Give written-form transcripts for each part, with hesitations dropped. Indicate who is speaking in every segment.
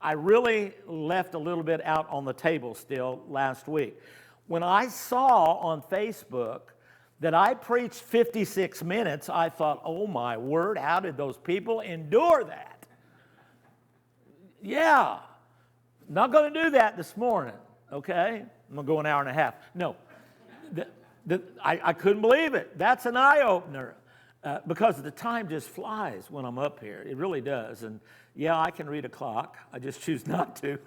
Speaker 1: I really left a little bit out on the table still last week. When I saw on Facebook that I preached 56 minutes, I thought, oh my word, how did those people endure that? Yeah, not going to do that this morning, okay? I'm going to go an hour and a half. No, I couldn't believe it. That's an eye-opener because the time just flies when I'm up here. It really does. And yeah, I can read a clock. I just choose not to.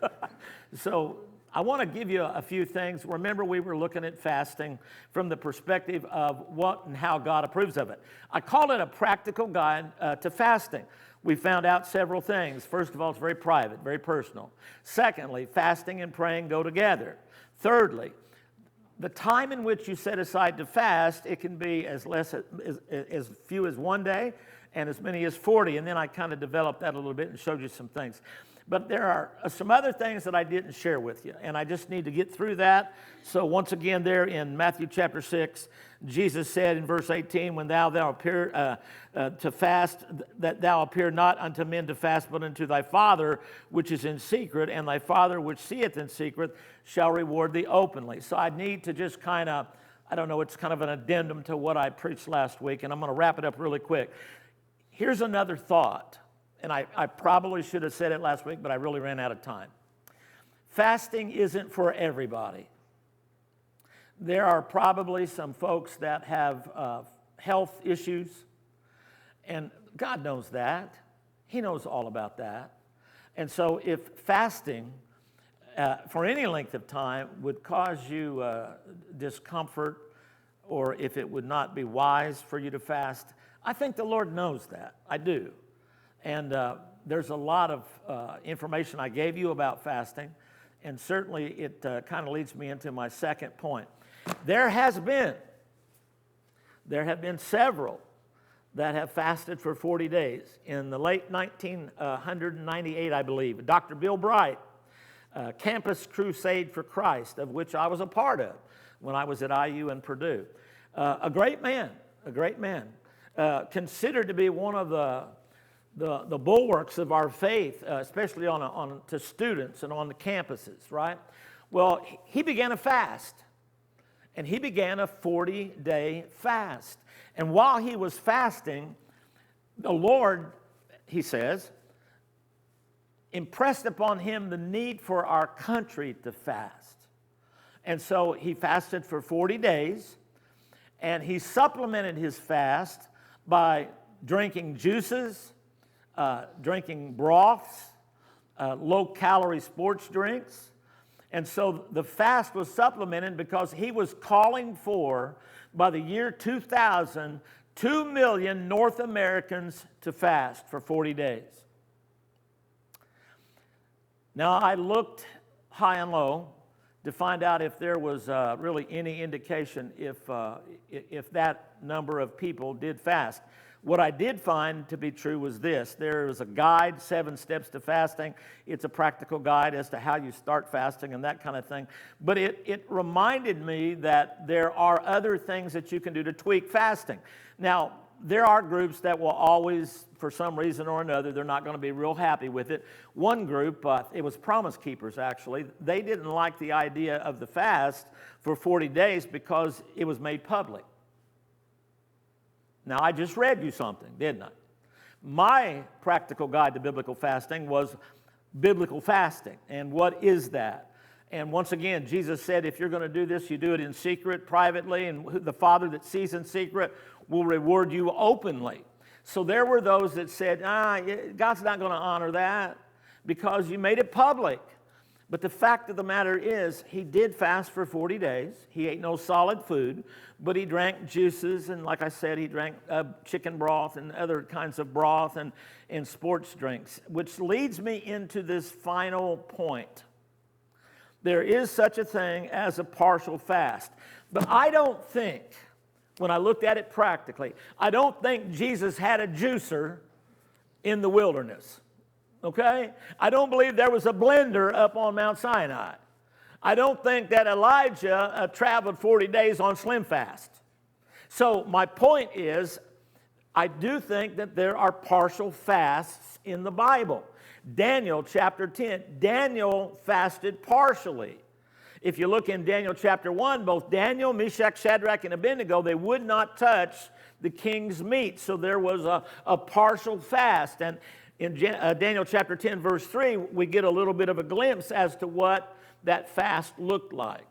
Speaker 1: So I want to give you a few things. Remember, we were looking at fasting from the perspective of what and how God approves of it. I call it a practical guide to fasting. We found out several things. First of all, it's very private, very personal. Secondly, fasting and praying go together. Thirdly, the time in which you set aside to fast, it can be as few as 1 day and as many as 40. And then I kind of developed that a little bit and showed you some things. But there are some other things that I didn't share with you, and I just need to get through that. So once again, there in Matthew chapter 6, Jesus said in verse 18, when thou appear to fast, that thou appear not unto men to fast, but unto thy Father which is in secret, and thy Father which seeth in secret shall reward thee openly. So I need to just kind of, I don't know, it's kind of an addendum to what I preached last week, and I'm going to wrap it up really quick. Here's another thought. And I probably should have said it last week, but I really ran out of time. Fasting isn't for everybody. There are probably some folks that have health issues, and God knows that. He knows all about that. And so if fasting for any length of time would cause you discomfort, or if it would not be wise for you to fast, I think the Lord knows that. I do. And there's a lot of information I gave you about fasting, and certainly it kind of leads me into my second point. There have been several that have fasted for 40 days. In the late 1998, I believe, Dr. Bill Bright, Campus Crusade for Christ, of which I was a part of when I was at IU and Purdue. A great man, considered to be one of the bulwarks of our faith, especially to students and on the campuses, right? Well, he began a fast, and he began a 40-day fast. And while he was fasting, the Lord, he says, impressed upon him the need for our country to fast. And so he fasted for 40 days, and he supplemented his fast by drinking juices, drinking broths, low-calorie sports drinks. And so the fast was supplemented because he was calling for, by the year 2000, 2 million North Americans to fast for 40 days. Now, I looked high and low to find out if there was really any indication if that number of people did fast. What I did find to be true was this. There is a guide, 7 Steps to Fasting. It's a practical guide as to how you start fasting and that kind of thing. But it reminded me that there are other things that you can do to tweak fasting. Now, there are groups that will always, for some reason or another, they're not going to be real happy with it. One group, it was Promise Keepers actually, they didn't like the idea of the fast for 40 days because it was made public. Now, I just read you something, didn't I? My practical guide to biblical fasting was biblical fasting. And what is that? And once again, Jesus said, if you're going to do this, you do it in secret, privately, and the Father that sees in secret will reward you openly. So there were those that said, God's not going to honor that because you made it public. But the fact of the matter is, he did fast for 40 days. He ate no solid food, but he drank juices, and like I said, he drank chicken broth and other kinds of broth and sports drinks, which leads me into this final point. There is such a thing as a partial fast. But I don't think, when I looked at it practically, I don't think Jesus had a juicer in the wilderness. Okay? I don't believe there was a blender up on Mount Sinai. I don't think that Elijah traveled 40 days on Slim Fast. So my point is, I do think that there are partial fasts in the Bible. Daniel chapter 10, Daniel fasted partially. If you look in Daniel chapter 1, both Daniel, Meshach, Shadrach, and Abednego, they would not touch the king's meat. So there was a partial fast. And in Daniel chapter 10, verse 3, we get a little bit of a glimpse as to what that fast looked like.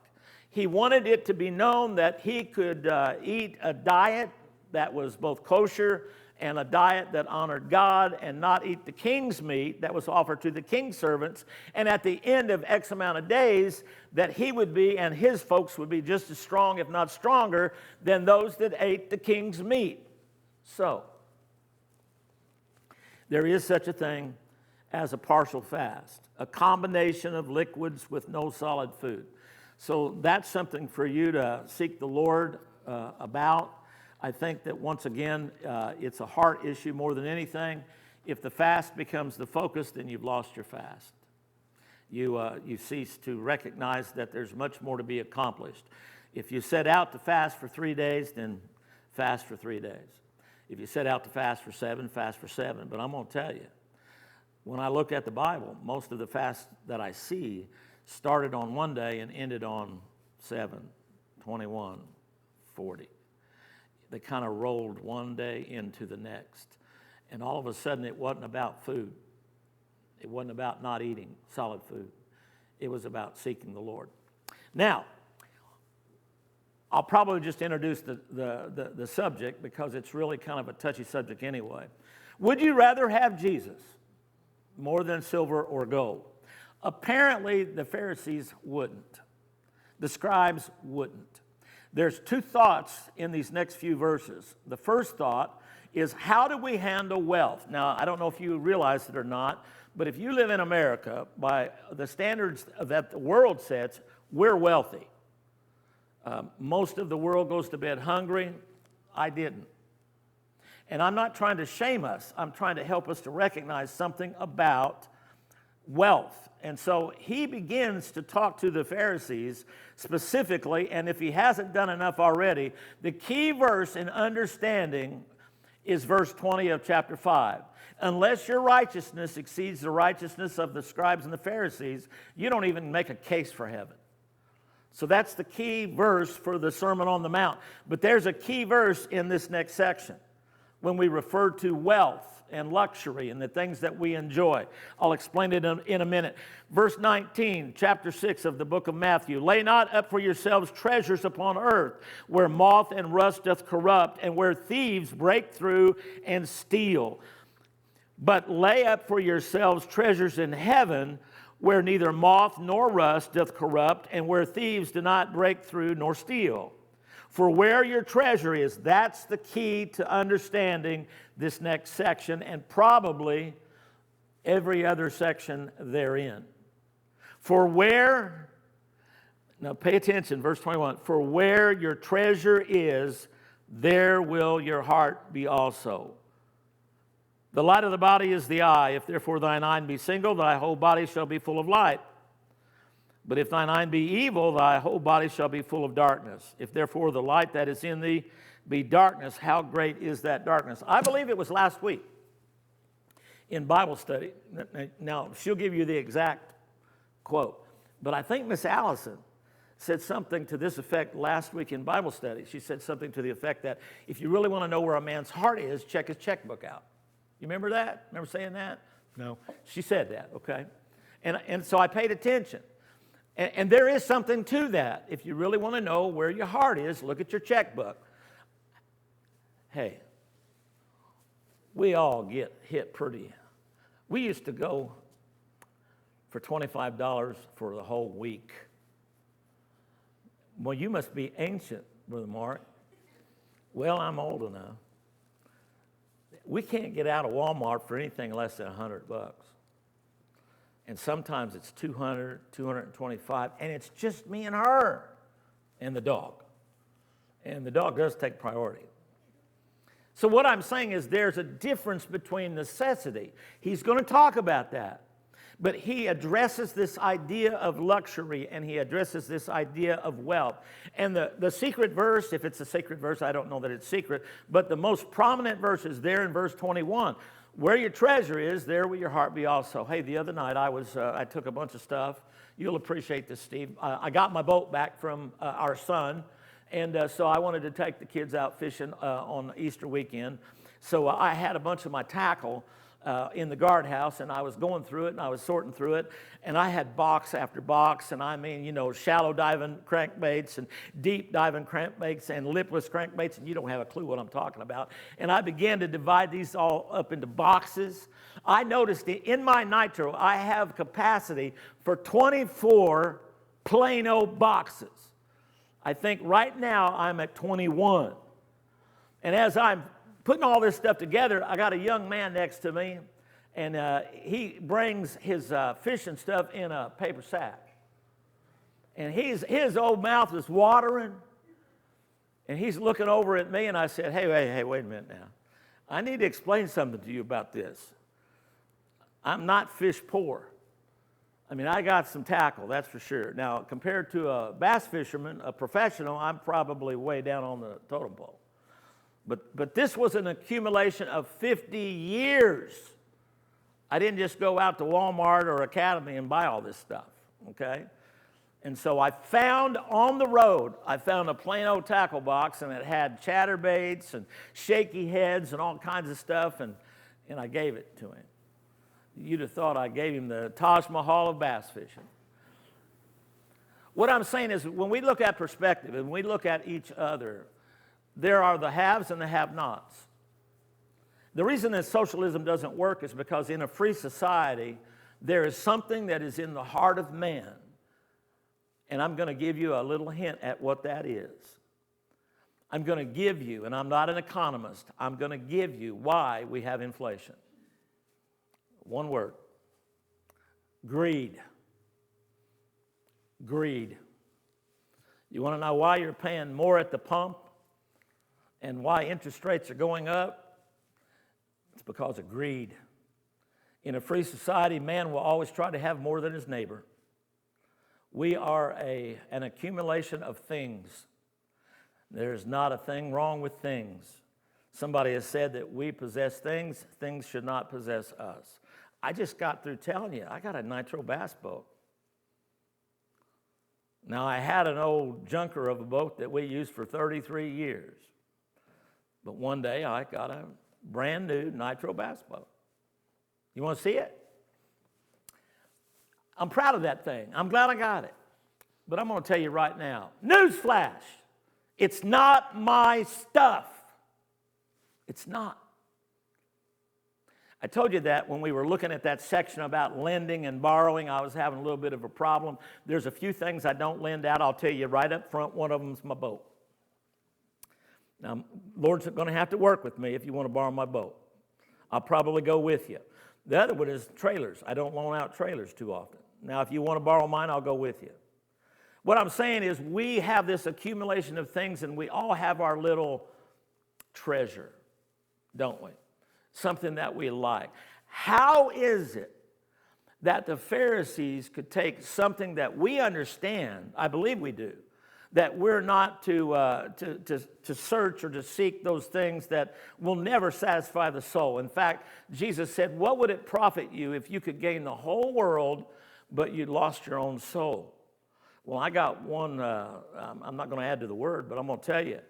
Speaker 1: He wanted it to be known that he could eat a diet that was both kosher and a diet that honored God, and not eat the king's meat that was offered to the king's servants. And at the end of X amount of days, that he would be and his folks would be just as strong, if not stronger, than those that ate the king's meat. So, there is such a thing as a partial fast, a combination of liquids with no solid food. So that's something for you to seek the Lord about. I think that once again, it's a heart issue more than anything. If the fast becomes the focus, then you've lost your fast. You cease to recognize that there's much more to be accomplished. If you set out to fast for 3 days, then fast for 3 days. If you set out to fast for 7, fast for 7. But I'm going to tell you, when I look at the Bible, most of the fasts that I see started on one day and ended on 7, 21, 40. They kind of rolled one day into the next. And all of a sudden, it wasn't about food. It wasn't about not eating solid food. It was about seeking the Lord. Now, I'll probably just introduce the subject because it's really kind of a touchy subject anyway. Would you rather have Jesus more than silver or gold? Apparently, the Pharisees wouldn't. The scribes wouldn't. There's two thoughts in these next few verses. The first thought is, how do we handle wealth? Now, I don't know if you realize it or not, but if you live in America, by the standards that the world sets, we're wealthy. Most of the world goes to bed hungry. I didn't. And I'm not trying to shame us. I'm trying to help us to recognize something about wealth. And so he begins to talk to the Pharisees specifically, and if he hasn't done enough already, the key verse in understanding is verse 20 of chapter 5. Unless your righteousness exceeds the righteousness of the scribes and the Pharisees, you don't even make a case for heaven. So that's the key verse for the Sermon on the Mount. But there's a key verse in this next section when we refer to wealth and luxury and the things that we enjoy. I'll explain it in a minute. Verse 19, chapter 6 of the book of Matthew. Lay not up for yourselves treasures upon earth, where moth and rust doth corrupt, and where thieves break through and steal. But lay up for yourselves treasures in heaven, where neither moth nor rust doth corrupt, and where thieves do not break through nor steal. For where your treasure is, that's the key to understanding this next section and probably every other section therein. For where, now pay attention, verse 21, for where your treasure is, there will your heart be also. The light of the body is the eye. If therefore thine eye be single, thy whole body shall be full of light. But if thine eye be evil, thy whole body shall be full of darkness. If therefore the light that is in thee be darkness, how great is that darkness? I believe it was last week in Bible study. Now, she'll give you the exact quote. But I think Miss Allison said something to this effect last week in Bible study. She said something to the effect that if you really want to know where a man's heart is, check his checkbook out. You remember that? Remember saying that? No. She said that, okay? And so I paid attention. And there is something to that. If you really want to know where your heart is, look at your checkbook. Hey, we all get hit pretty. We used to go for $25 for the whole week. Well, you must be ancient, Brother Mark. Well, I'm old enough. We can't get out of Walmart for anything less than $100. And sometimes it's 200, 225, and it's just me and her and the dog. And the dog does take priority. So what I'm saying is there's a difference between necessity. He's going to talk about that. But he addresses this idea of luxury, and he addresses this idea of wealth. And the secret verse, if it's a secret verse, I don't know that it's secret, but the most prominent verse is there in verse 21. Where your treasure is, there will your heart be also. Hey, the other night I took a bunch of stuff. You'll appreciate this, Steve. I got my boat back from our son, and so I wanted to take the kids out fishing on Easter weekend. So I had a bunch of my tackle in the guardhouse, and I was going through it, and I was sorting through it, and I had box after box, and I mean, shallow diving crankbaits and deep diving crankbaits and lipless crankbaits, and you don't have a clue what I'm talking about. And I began to divide these all up into boxes. I noticed in my nitro, I have capacity for 24 plain old boxes. I think right now I'm at 21. And as I'm putting all this stuff together, I got a young man next to me, and he brings his fishing stuff in a paper sack. And his old mouth is watering, and he's looking over at me, and I said, hey, wait a minute now. I need to explain something to you about this. I'm not fish poor. I mean, I got some tackle, that's for sure. Now, compared to a bass fisherman, a professional, I'm probably way down on the totem pole. But this was an accumulation of 50 years. I didn't just go out to Walmart or Academy and buy all this stuff, okay? And so I found on the road, I found a plain old tackle box, and it had chatterbaits and shaky heads and all kinds of stuff, and I gave it to him. You'd have thought I gave him the Taj Mahal of bass fishing. What I'm saying is, when we look at perspective and we look at each other, there are the haves and the have-nots. The reason that socialism doesn't work is because in a free society, there is something that is in the heart of man. And I'm going to give you a little hint at what that is. I'm going to give you, and I'm not an economist, I'm going to give you why we have inflation. One word. Greed. Greed. You want to know why you're paying more at the pump and why interest rates are going up? It's because of greed. In a free society, man will always try to have more than his neighbor. We are an accumulation of things. There's not a thing wrong with things. Somebody has said that we possess things, things should not possess us. I just got through telling you, I got a nitro bass boat. Now, I had an old junker of a boat that we used for 33 years. But one day, I got a brand new nitro bass boat. You want to see it? I'm proud of that thing. I'm glad I got it. But I'm going to tell you right now, newsflash, it's not my stuff. It's not. I told you that when we were looking at that section about lending and borrowing, I was having a little bit of a problem. There's a few things I don't lend out. I'll tell you right up front, one of them is my boat. Now, Lord's going to have to work with me if you want to borrow my boat. I'll probably go with you. The other one is trailers. I don't loan out trailers too often. Now, if you want to borrow mine, I'll go with you. What I'm saying is we have this accumulation of things, and we all have our little treasure, don't we? Something that we like. How is it that the Pharisees could take something that we understand, I believe we do, that we're not to search or to seek those things that will never satisfy the soul? In fact, Jesus said, what would it profit you if you could gain the whole world, but you lost your own soul? Well, I got one, I'm not going to add to the word, but I'm going to tell you,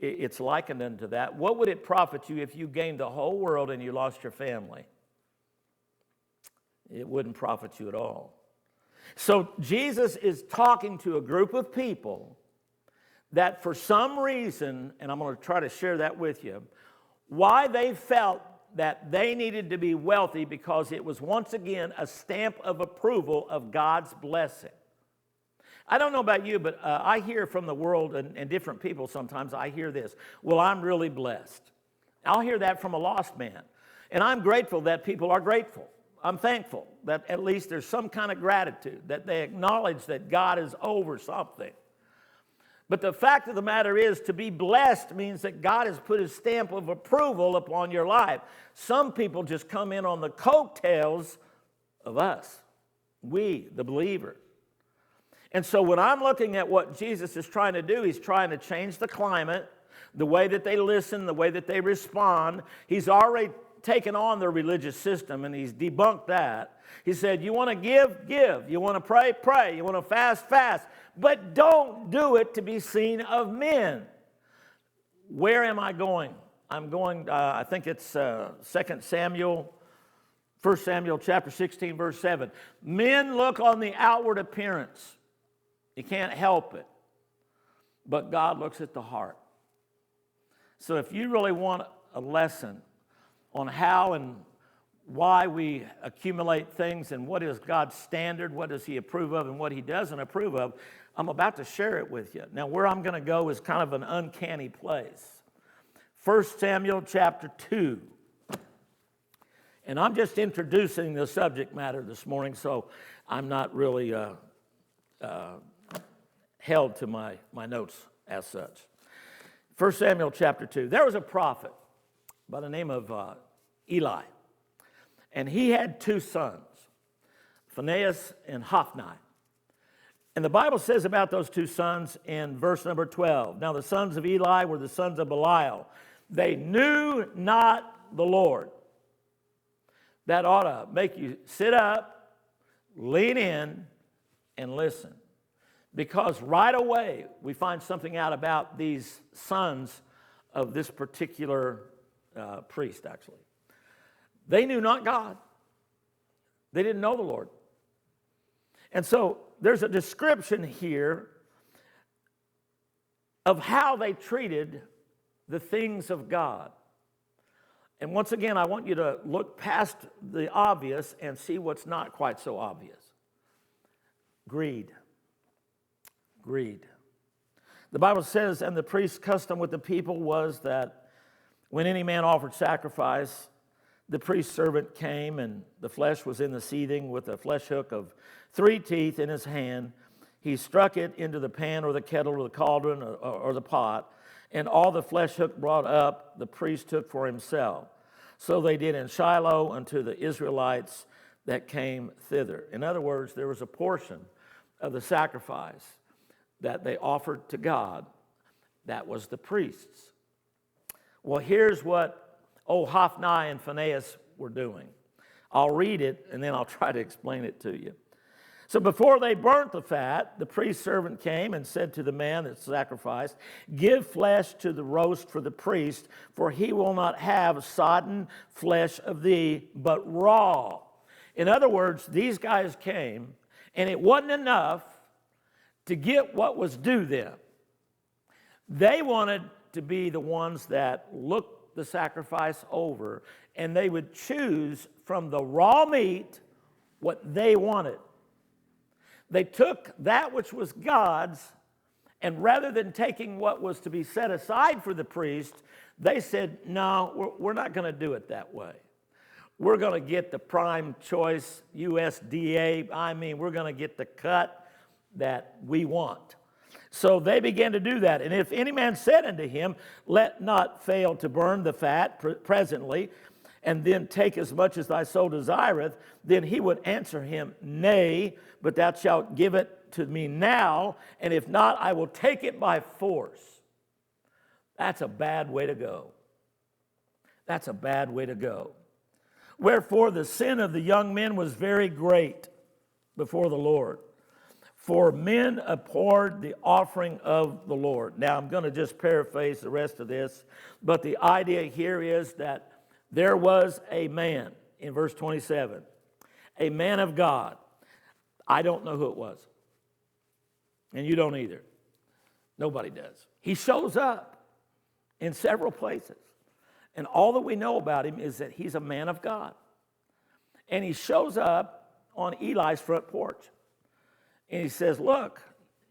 Speaker 1: it's likened unto that. What would it profit you if you gained the whole world and you lost your family? It wouldn't profit you at all. So Jesus is talking to a group of people that for some reason, and I'm going to try to share that with you, why they felt that they needed to be wealthy, because it was once again a stamp of approval of God's blessing. I don't know about you, but I hear from the world and different people sometimes, I hear this, well, I'm really blessed. I'll hear that from a lost man. And I'm grateful that people are grateful. I'm thankful that at least there's some kind of gratitude, that they acknowledge that God is over something. But the fact of the matter is, to be blessed means that God has put his stamp of approval upon your life. Some people just come in on the coattails of us, we, the believer. And so when I'm looking at what Jesus is trying to do, he's trying to change the climate, the way that they listen, the way that they respond. He's already taken on their religious system, and he's debunked that. He said, you want to give, give. You want to pray, pray. You want to fast, fast. But don't do it to be seen of men. Where am I going? I'm going, I think it's 2 Samuel, 1 Samuel chapter 16, verse 7. Men look on the outward appearance. You can't help it. But God looks at the heart. So if you really want a lesson on how and why we accumulate things and what is God's standard, what does he approve of and what he doesn't approve of, I'm about to share it with you. Now, where I'm going to go is kind of an uncanny place. 1 Samuel chapter 2. And I'm just introducing the subject matter this morning, so I'm not really held to my notes as such. 1 Samuel chapter 2. There was a prophet by the name of Eli, and he had two sons, Phinehas and Hophni. And the Bible says about those two sons in verse number 12, now the sons of Eli were the sons of Belial. They knew not the Lord. That ought to make you sit up, lean in, and listen. Because right away, we find something out about these sons of this particular priest, actually. They knew not God. They didn't know the Lord. And so there's a description here of how they treated the things of God. And once again, I want you to look past the obvious and see what's not quite so obvious. Greed. Greed. The Bible says, and the priest's custom with the people was that when any man offered sacrifice, the priest's servant came, and the flesh was in the seething with a flesh hook of 3 teeth in his hand. He struck it into the pan or the kettle or the cauldron or the pot, and all the flesh hook brought up, the priest took for himself. So they did in Shiloh unto the Israelites that came thither. In other words, there was a portion of the sacrifice that they offered to God. That was the priests. Well, here's what Hophni and Phinehas were doing. I'll read it, and then I'll try to explain it to you. So before they burnt the fat, the priest's servant came and said to the man that sacrificed, give flesh to the roast for the priest, for he will not have sodden flesh of thee, but raw. In other words, these guys came, and it wasn't enough to get what was due them. They wanted to be the ones that looked the sacrifice over, and they would choose from the raw meat what they wanted. They took that which was God's, and rather than taking what was to be set aside for the priest, they said, no, we're not going to do it that way. We're going to get the prime choice USDA. We're going to get the cut that we want. So they began to do that. And if any man said unto him, let not fail to burn the fat presently, and then take as much as thy soul desireth, then he would answer him, nay, but thou shalt give it to me now, and if not, I will take it by force. That's a bad way to go. That's a bad way to go. Wherefore the sin of the young men was very great before the Lord, for men abhorred the offering of the Lord. Now I'm going to just paraphrase the rest of this, but the idea here is that there was a man, in verse 27, a man of God. I don't know who it was. And you don't either. Nobody does. He shows up in several places. And all that we know about him is that he's a man of God. And he shows up on Eli's front porch. And he says, look,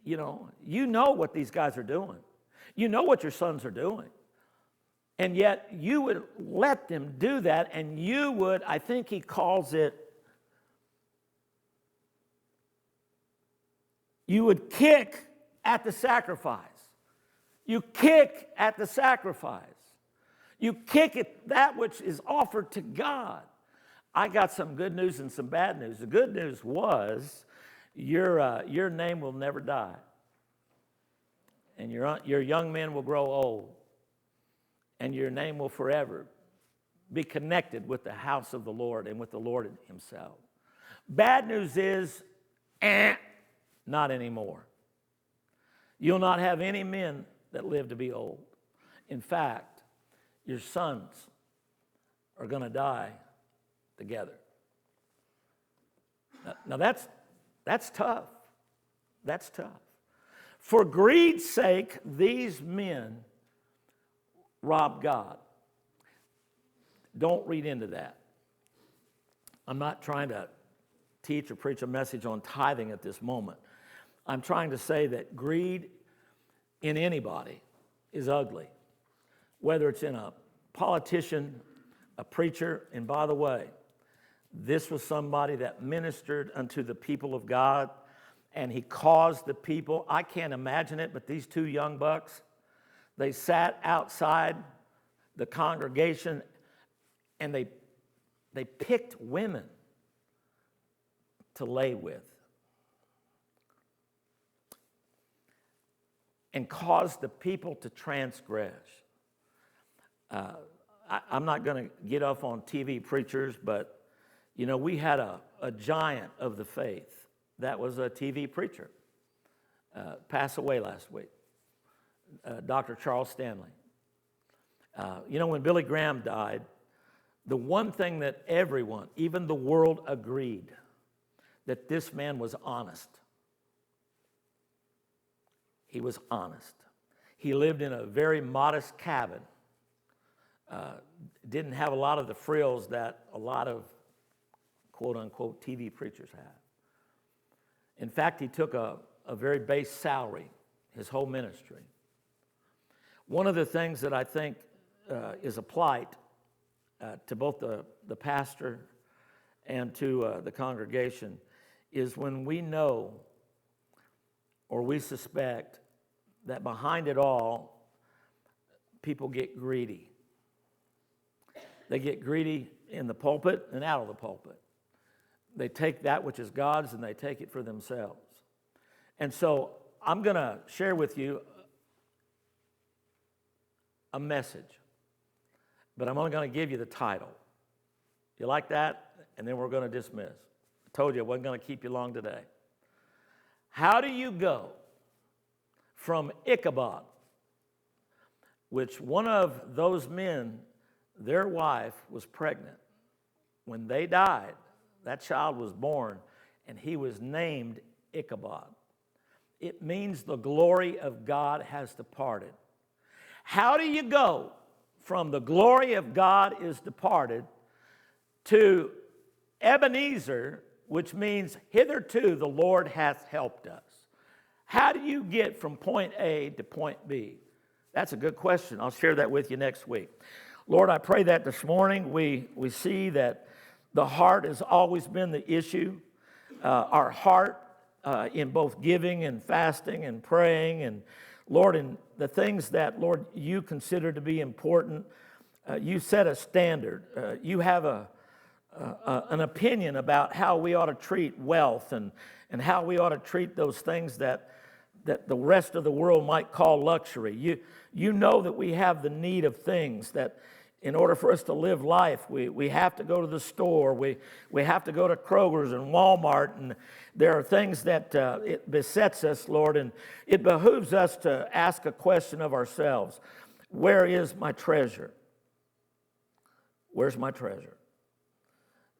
Speaker 1: you know what these guys are doing. You know what your sons are doing. And yet you would let them do that, and you would, I think he calls it, you would kick at the sacrifice. You kick at the sacrifice. You kick at that which is offered to God. I got some good news and some bad news. The good news was your name will never die. And your young men will grow old. And your name will forever be connected with the house of the Lord and with the Lord himself. Bad news is, not anymore. You'll not have any men that live to be old. In fact, your sons are going to die together. Now that's tough. That's tough. For greed's sake, these men rob God. Don't read into that. I'm not trying to teach or preach a message on tithing at this moment. I'm trying to say that greed in anybody is ugly, whether it's in a politician, a preacher, and by the way, this was somebody that ministered unto the people of God, and he caused the people, I can't imagine it, but these two young bucks, they sat outside the congregation and they picked women to lay with and caused the people to transgress. I'm not going to get off on TV preachers, but you know, we had a giant of the faith that was a TV preacher pass away last week, Dr. Charles Stanley. You know, when Billy Graham died, the one thing that everyone, even the world, agreed that this man was honest. He was honest. He lived in a very modest cabin. Didn't have a lot of the frills that a lot of quote-unquote TV preachers have. In fact, he took a very base salary, his whole ministry. One of the things that I think is a plight to both the pastor and to the congregation is when we know or we suspect that behind it all, people get greedy. They get greedy in the pulpit and out of the pulpit. They take that which is God's and they take it for themselves. And so I'm going to share with you a message, but I'm only going to give you the title. You like that? And then we're going to dismiss. I told you I wasn't going to keep you long today. How do you go from Ichabod, which one of those men, their wife was pregnant. When they died, that child was born, and he was named Ichabod. It means the glory of God has departed. How do you go from the glory of God is departed to Ebenezer, which means hitherto the Lord hath helped us? How do you get from point A to point B? That's a good question. I'll share that with you next week. Lord, I pray that this morning we see that the heart has always been the issue. Our heart in both giving and fasting and praying, and Lord, in the things that, Lord, you consider to be important. You set a standard. You have an opinion about how we ought to treat wealth and how we ought to treat those things that the rest of the world might call luxury. You know that we have the need of things that in order for us to live life, we have to go to the store. We have to go to Kroger's and Walmart. And there are things that it besets us, Lord. And it behooves us to ask a question of ourselves. Where is my treasure? Where's my treasure?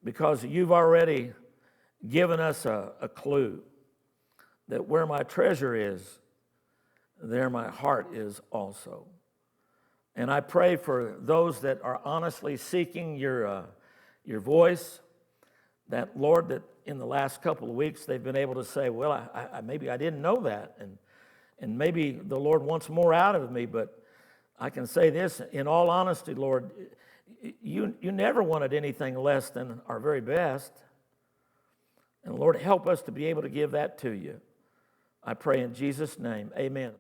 Speaker 1: Because you've already given us a clue that where my treasure is, there my heart is also. And I pray for those that are honestly seeking your voice, that, Lord, that in the last couple of weeks they've been able to say, well, I maybe I didn't know that, and maybe the Lord wants more out of me, but I can say this, in all honesty, Lord, you never wanted anything less than our very best. And Lord, help us to be able to give that to you. I pray in Jesus' name, amen.